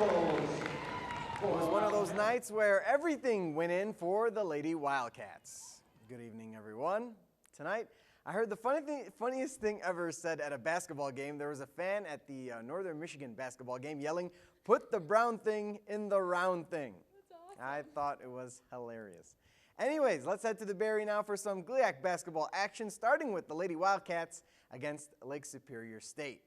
It was one of those nights where everything went in for the Lady Wildcats. Good evening, everyone. Tonight, I heard the funniest thing ever said at a basketball game. There was a fan at the Northern Michigan basketball game yelling, "Put the brown thing in the round thing." That's awesome. I thought it was hilarious. Anyways, let's head to the Berry now for some GLIAC basketball action, starting with the Lady Wildcats against Lake Superior State.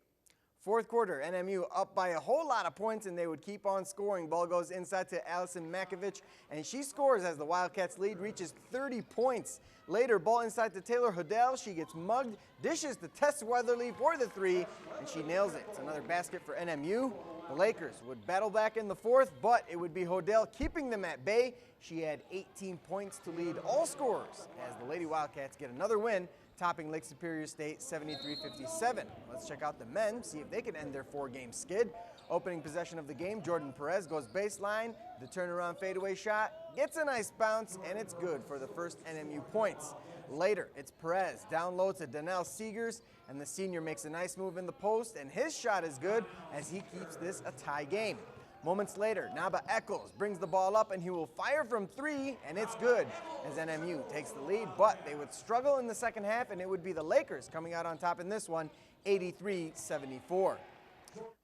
Fourth quarter, NMU up by a whole lot of points, and they would keep on scoring. Ball goes inside to Allison Makovich, and she scores as the Wildcats' lead reaches 30 points. Later, ball inside to Taylor Hodell. She gets mugged, dishes to Tess Weatherly for the three, and she nails it. It's another basket for NMU. The Lakers would battle back in the fourth, but it would be Hodell keeping them at bay. She had 18 points to lead all scorers as the Lady Wildcats get another win, topping Lake Superior State 73-57. Let's check out the men, see if they can end their four-game skid. Opening possession of the game, Jordan Perez goes baseline. The turnaround fadeaway shot gets a nice bounce, and it's good for the first NMU points. Later, it's Perez down low to Donnell Seegers, and the senior makes a nice move in the post, and his shot is good as he keeps this a tie game. Moments later, Naba Eccles brings the ball up, and he will fire from three, and it's good as NMU takes the lead, but they would struggle in the second half, and it would be the Lakers coming out on top in this one, 83-74.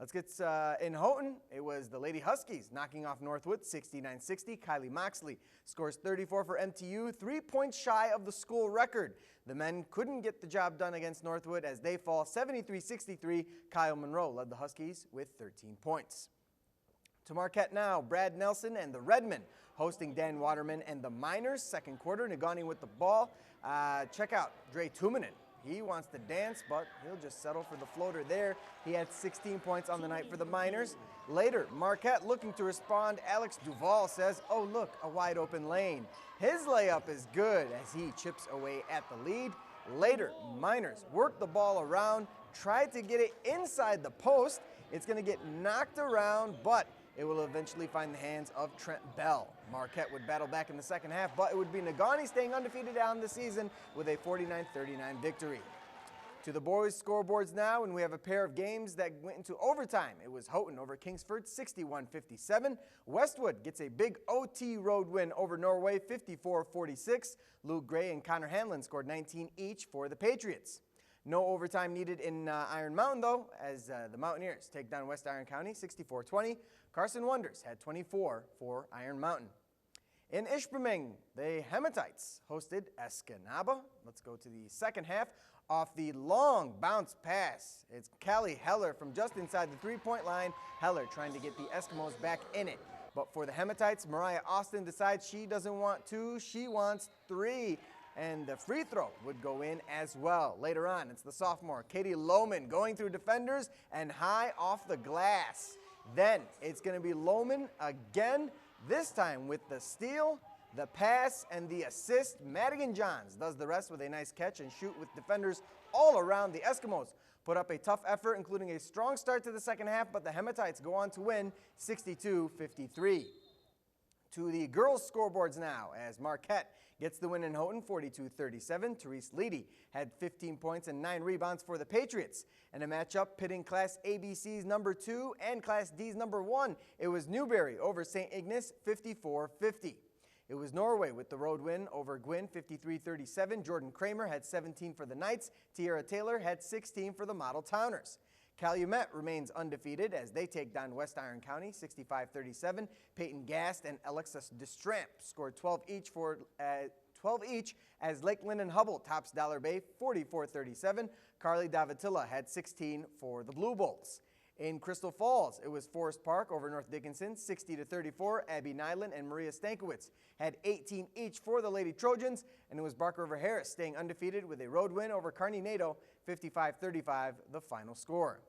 Let's get in Houghton. It was the Lady Huskies knocking off Northwood 69-60. Kylie Moxley scores 34 for MTU, 3 points shy of the school record. The men couldn't get the job done against Northwood as they fall 73-63. Kyle Monroe led the Huskies with 13 points. To Marquette now, Brad Nelson and the Redmen hosting Dan Waterman and the Miners. Second quarter, Nagani with the ball. Check out Dre Tumanen. He wants to dance, but he'll just settle for the floater there. He had 16 points on the night for the Miners. Later, Marquette looking to respond. Alex Duvall says, "Oh, look, a wide open lane." His layup is good as he chips away at the lead. Later, Miners work the ball around, try to get it inside the post. It's going to get knocked around, but it will eventually find the hands of Trent Bell. Marquette would battle back in the second half, but it would be Nagani staying undefeated on the season with a 49-39 victory. To the boys' scoreboards now, and we have a pair of games that went into overtime. It was Houghton over Kingsford, 61-57. Westwood gets a big OT road win over Norway, 54-46. Luke Gray and Connor Hanlon scored 19 each for the Patriots. No overtime needed in Iron Mountain, though, as the Mountaineers take down West Iron County 64-20. Carson Wonders had 24 for Iron Mountain. In Ishpeming, the Hematites hosted Escanaba. Let's go to the second half. Off the long bounce pass, it's Callie Heller from just inside the three-point line. Heller trying to get the Eskimos back in it. But for the Hematites, Mariah Austin decides she doesn't want two, she wants three. And the free throw would go in as well. Later on, it's the sophomore, Katie Lohman, going through defenders and high off the glass. Then it's going to be Lohman again, this time with the steal, the pass, and the assist. Madigan Johns does the rest with a nice catch and shoot with defenders all around. The Eskimos put up a tough effort, including a strong start to the second half, but the Hematites go on to win 62-53. To the girls' scoreboards now, as Marquette gets the win in Houghton, 42-37. Therese Leedy had 15 points and 9 rebounds for the Patriots. And a matchup pitting Class ABC's number 2 and Class D's number 1. It was Newberry over St. Ignace, 54-50. It was Norway with the road win over GWINN, 53-37. Jordan Kramer had 17 for the Knights. Tierra Taylor had 16 for the Model Towners. Calumet remains undefeated as they take down West Iron County 65-37. Peyton Gast and Alexis Destramp scored 12 each as Lake Linden Hubble tops Dollar Bay 44-37. Carly Davatilla had 16 for the Blue Bolts. In Crystal Falls, it was Forest Park over North Dickinson 60-34. Abby Nyland and Maria Stankiewicz had 18 each for the Lady Trojans, and it was Barker River Harris staying undefeated with a road win over Kearney Nato 55-35, the final score.